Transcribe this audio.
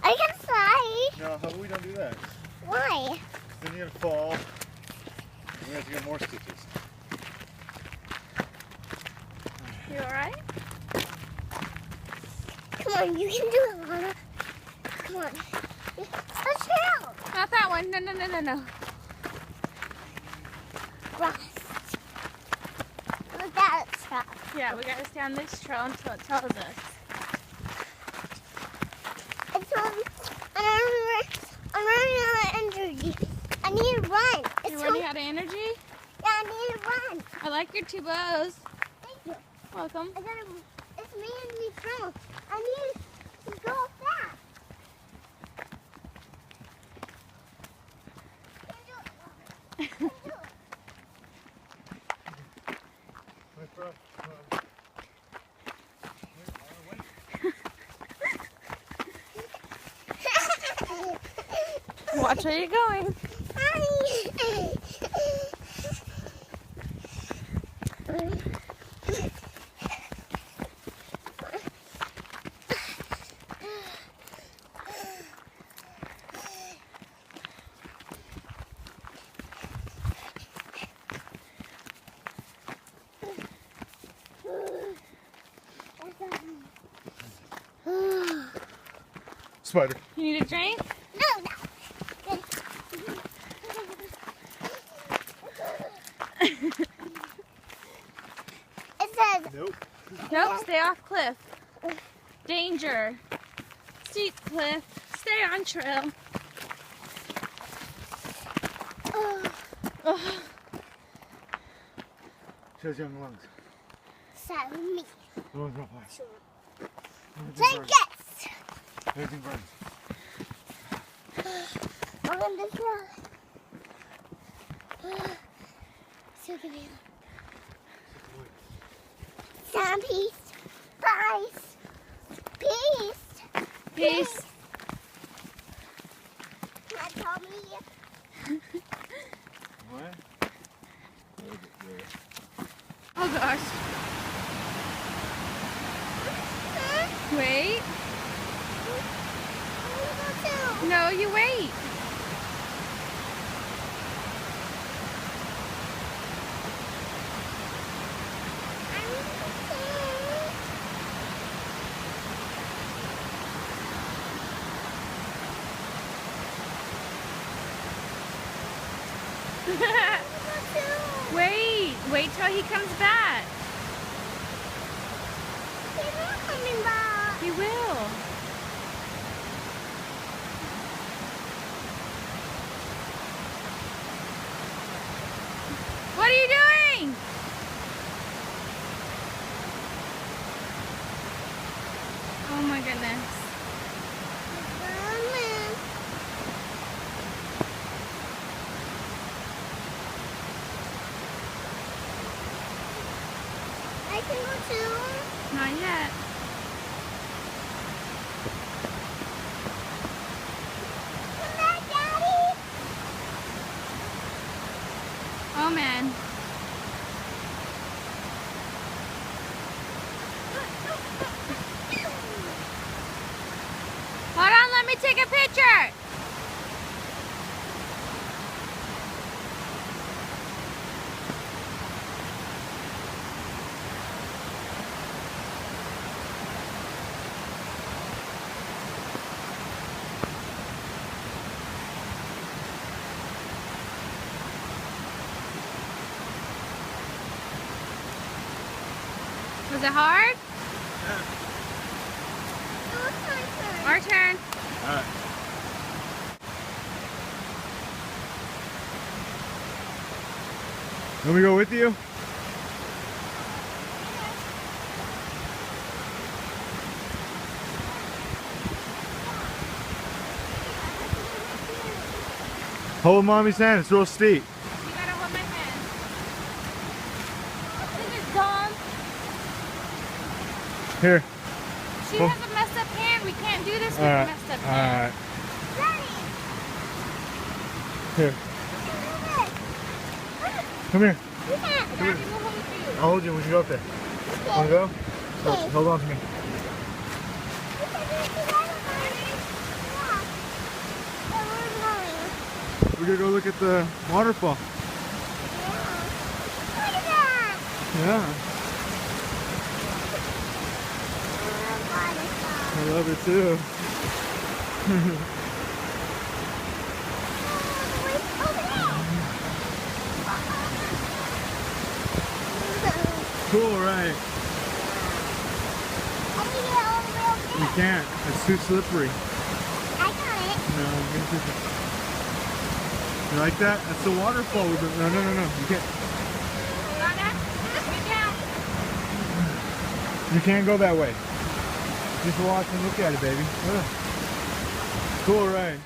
I can fly. No, how about we don't do that? Why? Then you're gonna fall. We have to get more stitches. You alright? Come on, you can do it, Lana. Come on. Let's go. Not that one. No, no, no, no, no. Rust. Look at that stuff. Yeah, we gotta stay on this trail until it tells us. It's I'm running out of energy. I need to run. You're running out of energy? Yeah, I need to run. I like your 2 bows. Thank you. Welcome. It's me and me strong. I need to go fast. Can't do it. Can't do it. Watch where you're going. Spider. You need a drink? No. It says Nope. Nope, stay off cliff. Danger. Steep cliff. Stay on trail. Ugh. Says young lungs. me. No one's gonna fly. Take it. Everything burns. On this road. So give me some peace. Peace. Peace. Peace. Can I tell me? What? Oh gosh. Wait. No, you wait. Wait till he comes back. He's not coming back. He will. What are you doing? Oh my goodness. I can go too. Not yet. Come back, Daddy. Oh man. Hold on, let me take a picture. Was it hard? It was my turn. Our turn. Alright. Let me go with you? Hold mommy's hand, it's real steep. You gotta hold my hand. This is dumb. Here. She Cool. has a messed up hand. We can't do this with a Alright. messed up hand. Alright. Daddy. Here. Come here. You can't. Daddy will hold you. I'll hold you when you go up there. Wanna go? Okay. Hold on to me. You can do it together, Mommy. We're gonna go look at the waterfall. Look at that. Yeah, Waterfall. I love it too. Over there. Cool, right? Can you get over real quick? You can't. It's too slippery. I got it. No, you like that? That's the waterfall. No, no, no, no. You can't. You can't go that way. Just watch and look at it, baby. Ugh. Cool, right?